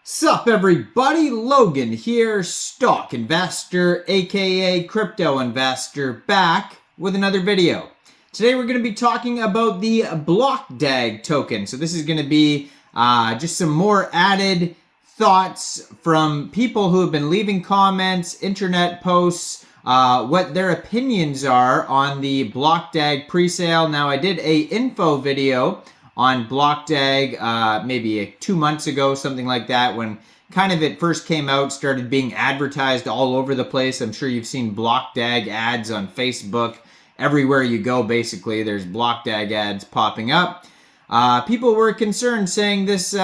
Sup everybody, Logan here, stock investor aka crypto investor, back with another video. Today we're going to be talking about the Blockdag token. So this is going to be just some more added thoughts from people who have been leaving comments, internet posts, what their opinions are on the Blockdag presale. Now I did a info video on Blockdag maybe 2 months ago, something like that, when kind of it first came out, started being advertised all over the place. I'm sure you've seen Blockdag ads on Facebook. Everywhere you go, basically, there's Blockdag ads popping up. People were concerned, saying this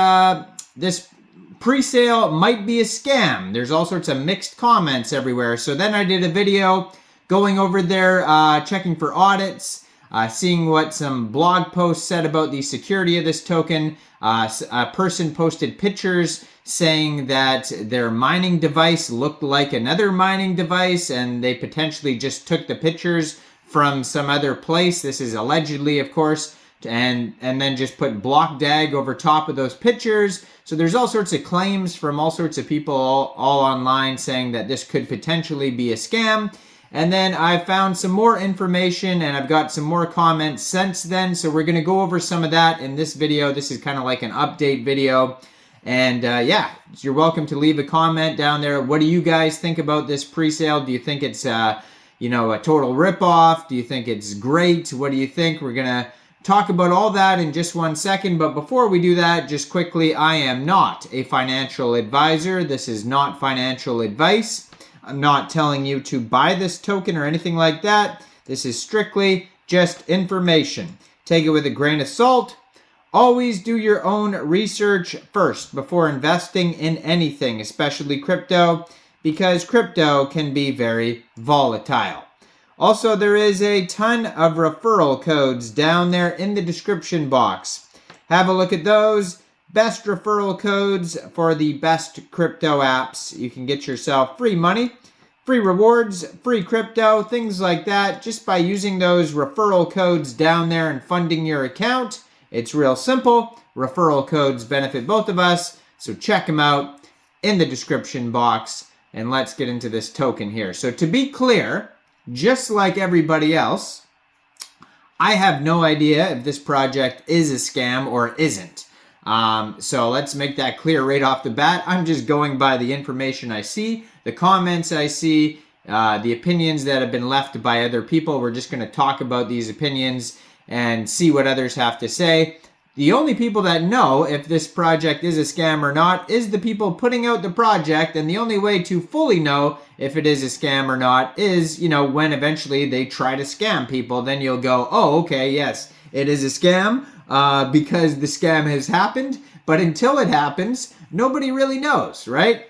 pre-sale might be a scam. There's all sorts of mixed comments everywhere. So then I did a video going over there, checking for audits, seeing what some blog posts said about the security of this token. A person posted pictures saying that their mining device looked like another mining device, and they potentially just took the pictures from some other place. This is allegedly, of course, and then just put Blockdag over top of those pictures. So there's all sorts of claims from all sorts of people all online saying that this could potentially be a scam. And then I found some more information, and I've got some more comments since then. So we're going to go over some of that in this video. This is kind of like an update video. And yeah, you're welcome to leave a comment down there. What do you guys think about this pre-sale? Do you think it's a total ripoff? Do you think it's great? What do you think? We're going to talk about all that in just 1 second. But before we do that, just quickly, I am not a financial advisor. This is not financial advice. I'm not telling you to buy this token or anything like that. This is strictly just information. Take it with a grain of salt. Always do your own research first before investing in anything, especially crypto, because crypto can be very volatile. Also, there is a ton of referral codes down there in the description box. Have a look at those. Best referral codes for the best crypto apps. You can get yourself free money, free rewards, free crypto, things like that, just by using those referral codes down there and funding your account. It's real simple. Referral codes benefit both of us, so check them out in the description box. And let's get into this token here. So to be clear, just like everybody else, I have no idea if this project is a scam or isn't. So let's make that clear right off the bat. I'm just going by the information I see, the comments I see, the opinions that have been left by other people. We're just going to talk about these opinions and see what others have to say. The only people that know if this project is a scam or not is the people putting out the project, and the only way to fully know if it is a scam or not is, when eventually they try to scam people. Then you'll go, oh, okay, yes, it is a scam because the scam has happened. But until it happens, nobody really knows, right?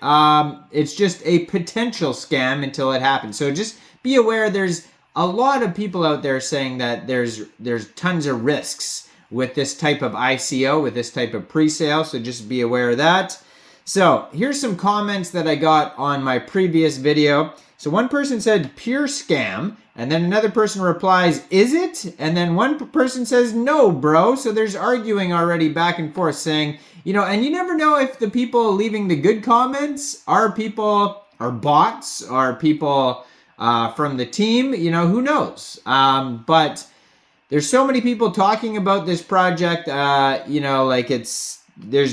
It's just a potential scam until it happens. So just be aware there's a lot of people out there saying that there's tons of risks with this type of ICO, with this type of pre-sale, so just be aware of that. So here's some comments that I got on my previous video. So one person said, pure scam, and then another person replies, is it? And then one person says, no, bro. So there's arguing already back and forth saying, and you never know if the people leaving the good comments are bots, are people from the team, who knows? But there's so many people talking about this project, there's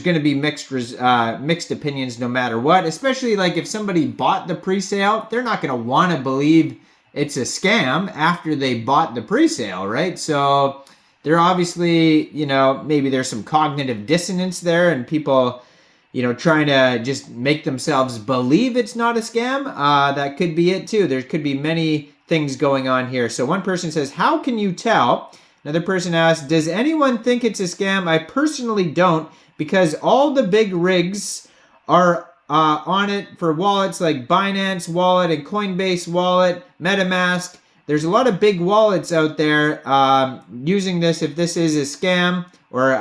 going to be mixed opinions no matter what, especially like if somebody bought the pre-sale, they're not going to want to believe it's a scam after they bought the pre-sale, right? So they're obviously, maybe there's some cognitive dissonance there, and people, trying to just make themselves believe it's not a scam. That could be it too. There could be many things going on here. So one person says, how can you tell? Another person asks, does anyone think it's a scam? I personally don't, because all the big rigs are on it for wallets like Binance Wallet and Coinbase Wallet, MetaMask. There's a lot of big wallets out there using this. If this is a scam, or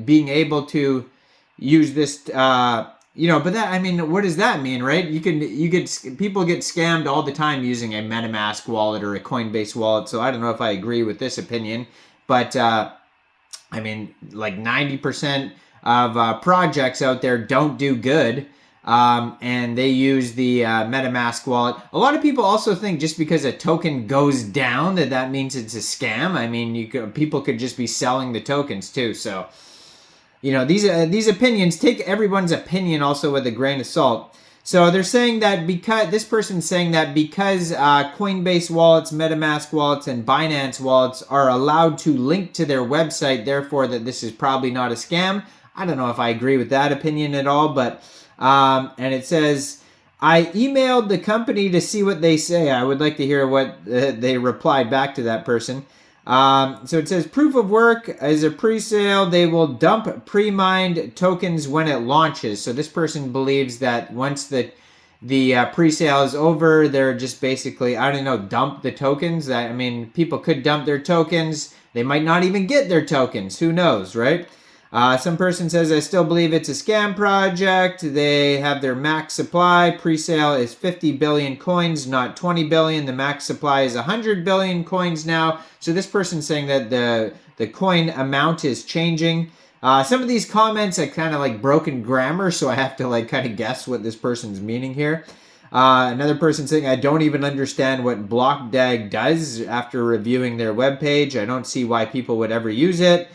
being able to use this, but that, what does that mean, right? People get scammed all the time using a MetaMask wallet or a Coinbase wallet. So I don't know if I agree with this opinion, but like 90% of projects out there don't do good. And they use the MetaMask wallet. A lot of people also think just because a token goes down that means it's a scam. I mean, people could just be selling the tokens too. So, you know, these opinions, take everyone's opinion also with a grain of salt. So they're saying that because this person's saying that because Coinbase wallets, MetaMask wallets, and Binance wallets are allowed to link to their website, therefore that this is probably not a scam. I don't know if I agree with that opinion at all, but and it says, I emailed the company to see what they say. I would like to hear what they replied back to that person. So it says, proof of work is a pre-sale. They will dump pre-mined tokens when it launches. So this person believes that once the pre-sale is over, they're just basically, I don't know, dump the tokens. I mean, people could dump their tokens. They might not even get their tokens. Who knows, right? Some person says, I still believe it's a scam project. They have their max supply. Pre-sale is 50 billion coins, not 20 billion. The max supply is 100 billion coins now. So this person's saying that the coin amount is changing. Some of these comments are kind of like broken grammar, so I have to like kind of guess what this person's meaning here. Another person saying, I don't even understand what Blockdag does after reviewing their webpage. I don't see why people would ever use it.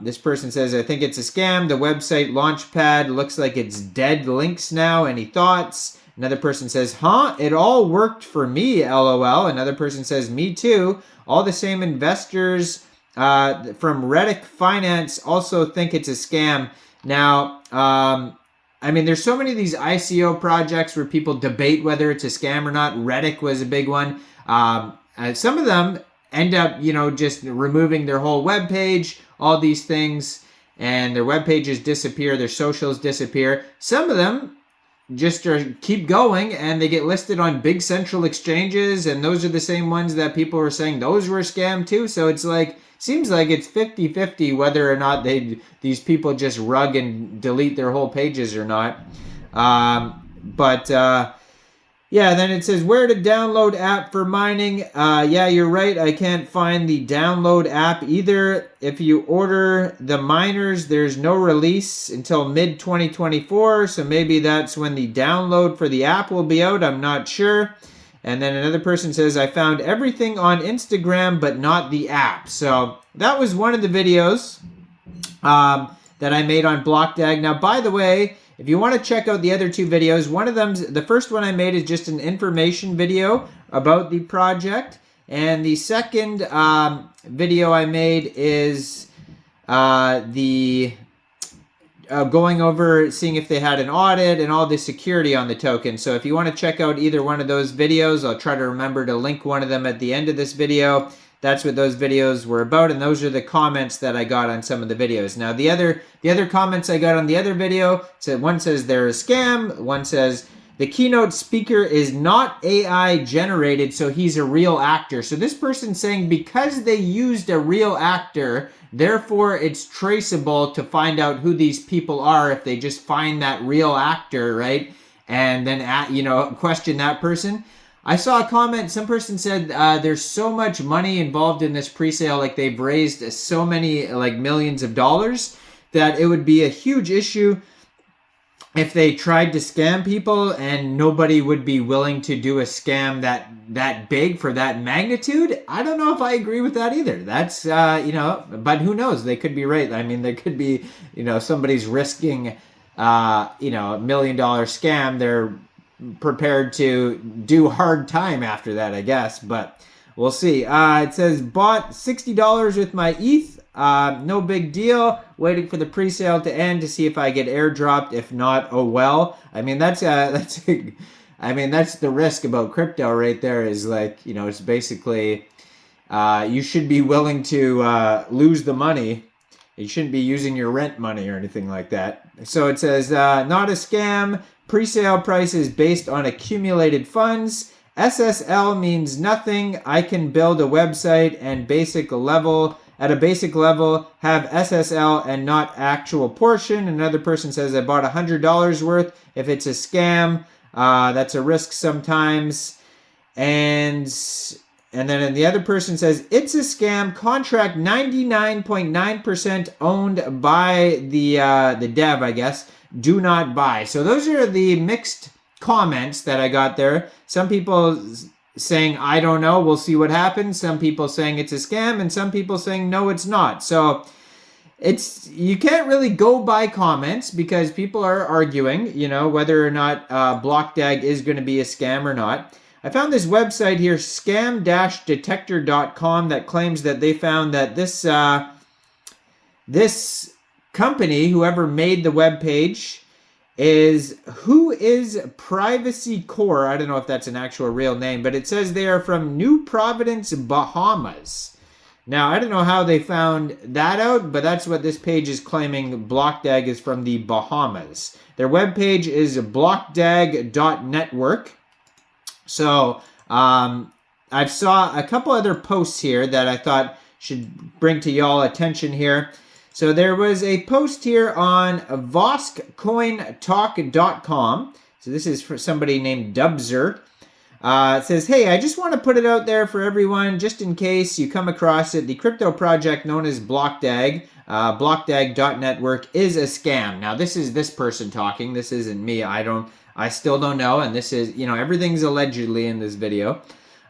This person says, I think it's a scam. The website launchpad looks like it's dead links now. Any thoughts? Another person says, huh? It all worked for me, LOL. Another person says, me too. All the same investors from Reddit Finance also think it's a scam. Now, I mean, there's so many of these ICO projects where people debate whether it's a scam or not. Reddit was a big one. Some of them end up, you know, just removing their whole web page, all these things, and their web pages disappear, their socials disappear. Some of them just keep going, and they get listed on big central exchanges, and those are the same ones that people were saying those were a scam too. So it's like, seems like it's 50-50 whether or not these people just rug and delete their whole pages or not. Yeah, then it says where to download app for mining. Yeah, you're right. I can't find the download app either. If you order the miners, there's no release until mid-2024. So maybe that's when the download for the app will be out. I'm not sure. And then another person says, I found everything on Instagram, but not the app. So that was one of the videos that I made on Blockdag. Now, by the way, if you want to check out the other two videos, one of them, the first one I made is just an information video about the project. And the second video I made is going over seeing if they had an audit and all the security on the token. So if you want to check out either one of those videos, I'll try to remember to link one of them at the end of this video. That's what those videos were about, and those are the comments that I got on some of the videos. Now, the other comments I got on the other video, one says they're a scam, one says the keynote speaker is not AI generated, so he's a real actor. So this person's saying because they used a real actor, therefore it's traceable to find out who these people are if they just find that real actor, right? And then, question that person. I saw a comment, some person said there's so much money involved in this pre-sale, like they've raised so many like millions of dollars, that it would be a huge issue if they tried to scam people, and nobody would be willing to do a scam that big for that magnitude. I don't know if I agree with that either. That's, but who knows? They could be right. I mean, there could be, somebody's risking, $1 million scam. They're prepared to do hard time after that, I guess, but we'll see. It says bought $60 with my ETH. No big deal. Waiting for the pre-sale to end to see if I get airdropped. If not, oh well. I mean, that's the risk about crypto right there. Is like, it's basically you should be willing to lose the money. You shouldn't be using your rent money or anything like that. So it says not a scam. Pre-sale price is based on accumulated funds. SSL means nothing. I can build a website and at a basic level have SSL and not actual portion. Another person says I bought $100 worth. If it's a scam, that's a risk sometimes. And And then the other person says, it's a scam. Contract 99.9% owned by the dev, I guess. Do not buy. So those are the mixed comments that I got there. Some people saying, I don't know, we'll see what happens. Some people saying it's a scam, and some people saying, no, it's not. So you can't really go by comments because people are arguing, you know, whether or not Blockdag is going to be a scam or not. I found this website here, scam-detector.com, that claims that they found that this company, whoever made the web page, who is Privacy Core. I don't know if that's an actual real name, but it says they are from New Providence, Bahamas. Now, I don't know how they found that out, but that's what this page is claiming. Blockdag is from the Bahamas. Their webpage is blockdag.network. So, I saw a couple other posts here that I thought should bring to y'all attention here. So there was a post here on voskcointalk.com. So this is for somebody named Dubzer. It says, hey, I just want to put it out there for everyone, just in case you come across it. The crypto project known as Blockdag, blockdag.network, is a scam. Now, this is this person talking. This isn't me. I still don't know. And this is, you know, everything's allegedly in this video.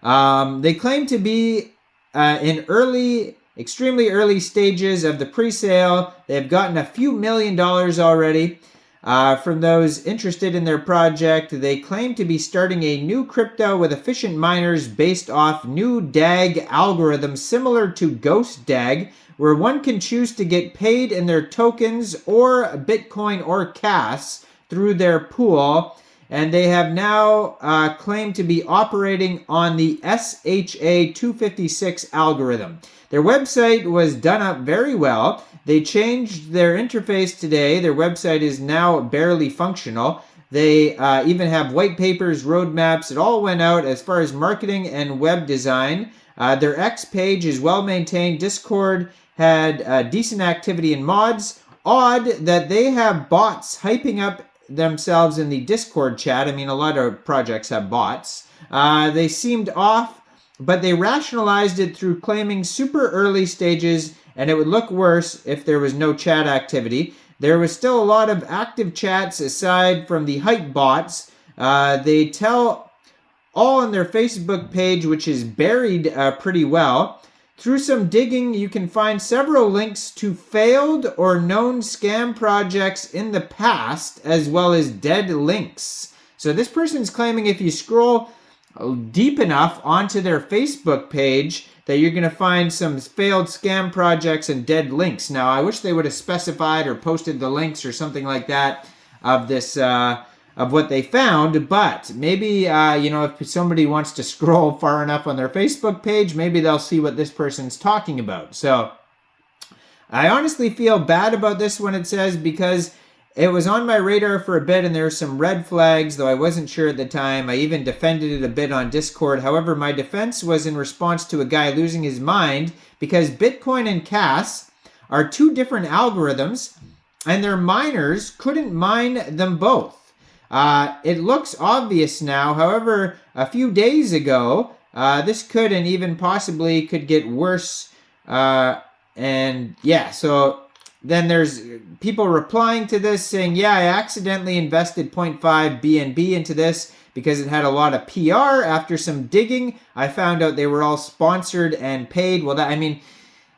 They claim to be in extremely early stages of the pre-sale. They've gotten a few $1 million already. From those interested in their project, they claim to be starting a new crypto with efficient miners based off new DAG algorithms similar to Ghost DAG, where one can choose to get paid in their tokens or Bitcoin or CAS through their pool. And they have now claimed to be operating on the SHA-256 algorithm. Their website was done up very well. They changed their interface today. Their website is now barely functional. They even have white papers, roadmaps. It all went out as far as marketing and web design. Their X page is well maintained. Discord had decent activity in mods. Odd that they have bots hyping up themselves in the Discord chat. I mean, a lot of projects have bots. They seemed off, but they rationalized it through claiming super early stages, and it would look worse if there was no chat activity. There was still a lot of active chats aside from the hype bots. They tell all on their Facebook page, which is buried pretty well. Through some digging, you can find several links to failed or known scam projects in the past, as well as dead links. So this person's claiming if you scroll deep enough onto their Facebook page, that you're going to find some failed scam projects and dead links. Now, I wish they would have specified or posted the links or something like that of this, of what they found, but maybe, you know, if somebody wants to scroll far enough on their Facebook page, maybe they'll see what this person's talking about. So I honestly feel bad about this one, it says, because it was on my radar for a bit and there were some red flags, though I wasn't sure at the time. I even defended it a bit on Discord. However, my defense was in response to a guy losing his mind because Bitcoin and CAS are two different algorithms and their miners couldn't mine them both. It looks obvious now. However, a few days ago, this could and even possibly could get worse. And yeah, so then there's people replying to this saying, yeah, I accidentally invested 0.5 BNB into this because it had a lot of PR. After some digging, I found out they were all sponsored and paid. Well, that, I mean,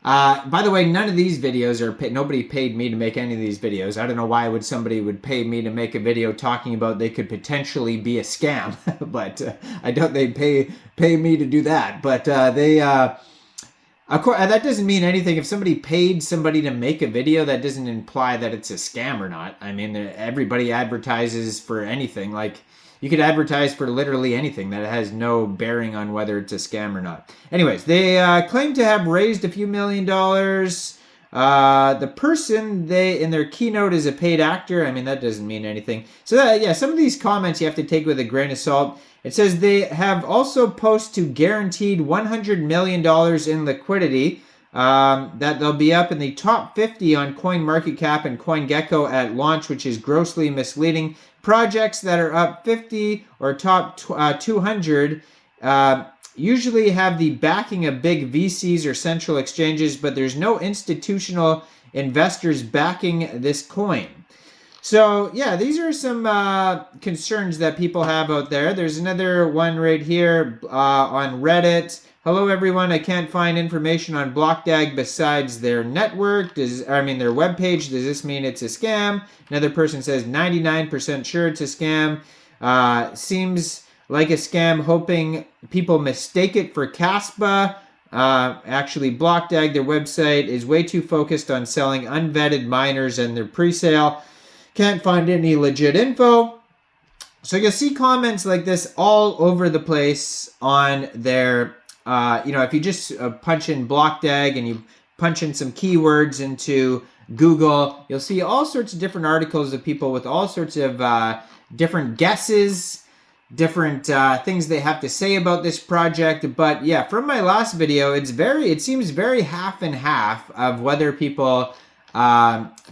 by the way, none of these videos are paid. Nobody paid me to make any of these videos. I don't know why somebody would pay me to make a video talking about they could potentially be a scam, but I doubt they'd pay me to do that. But of course, that doesn't mean anything. If somebody paid somebody to make a video, that doesn't imply that it's a scam or not. I mean, everybody advertises for anything. Like, you could advertise for literally anything that has no bearing on whether it's a scam or not. Anyways, they claim to have raised a few $1 million. The person in their keynote is a paid actor. I mean, that doesn't mean anything. So yeah, some of these comments you have to take with a grain of salt. It says they have also posted to guaranteed $100 million in liquidity. That they'll be up in the top 50 on CoinMarketCap and CoinGecko at launch, which is grossly misleading. Projects that are up 50 or top 200 usually have the backing of big VCs or central exchanges, but there's no institutional investors backing this coin. So yeah, these are some concerns that people have out there. There's another one right here on Reddit. Hello everyone, I can't find information on Blockdag besides their network. Their webpage. Does this mean it's a scam? Another person says 99% sure it's a scam. Seems like a scam, hoping people mistake it for Caspa. Actually, Blockdag, their website, is way too focused on selling unvetted miners and their pre-sale. Can't find any legit info. So you'll see comments like this all over the place on their, if you just punch in Blockdag and you punch in some keywords into Google, you'll see all sorts of different articles of people with all sorts of different guesses, different things they have to say about this project. But yeah, from my last video, it seems very half and half of whether people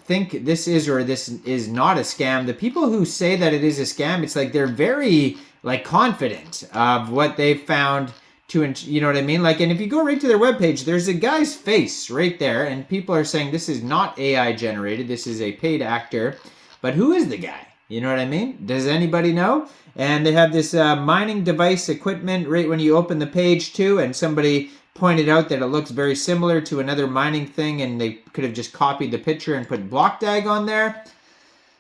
think this is or this is not a scam. The people who say that it is a scam, it's like they're very confident of what they've found to, you know what I mean? And if you go right to their webpage, there's a guy's face right there, and people are saying this is not AI generated, this is a paid actor. But who is the guy? You know what I mean? Does anybody know? And they have this mining device equipment right when you open the page too, and somebody pointed out that it looks very similar to another mining thing, and they could have just copied the picture and put Blockdag on there.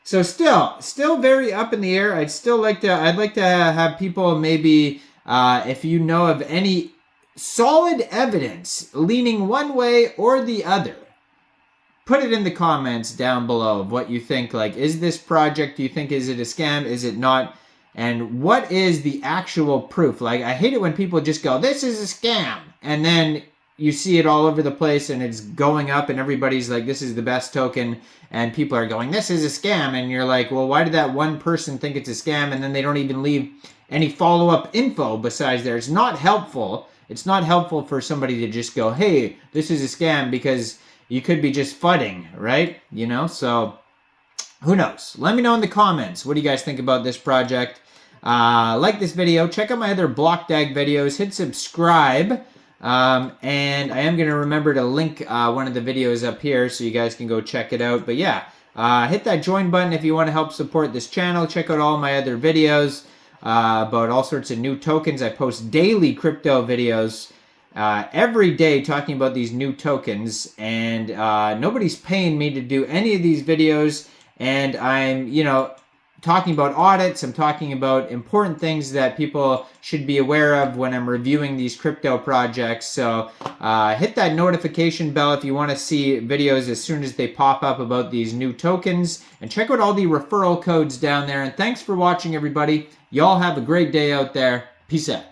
So still very up in the air. I'd like to have people maybe, if you know of any solid evidence leaning one way or the other, put it in the comments down below of what you think. Is this project, do you think, is it a scam? Is it not? And what is the actual proof? I hate it when people just go, this is a scam. And then you see it all over the place and it's going up and everybody's like, this is the best token. And people are going, this is a scam. And you're like, well, why did that one person think it's a scam? And then they don't even leave any follow-up info besides there. It's not helpful. It's not helpful for somebody to just go, hey, this is a scam, because you could be just fudding, right? So who knows? Let me know in the comments. What do you guys think about this project? Like this video. Check out my other Blockdag videos. Hit subscribe. And I am going to remember to link one of the videos up here so you guys can go check it out. But yeah, hit that join button if you want to help support this channel. Check out all my other videos about all sorts of new tokens. I post daily crypto videos every day talking about these new tokens. And nobody's paying me to do any of these videos. And I'm, talking about audits. I'm talking about important things that people should be aware of when I'm reviewing these crypto projects. So hit that notification bell if you want to see videos as soon as they pop up about these new tokens. And check out all the referral codes down there. And thanks for watching, everybody. Y'all have a great day out there. Peace out.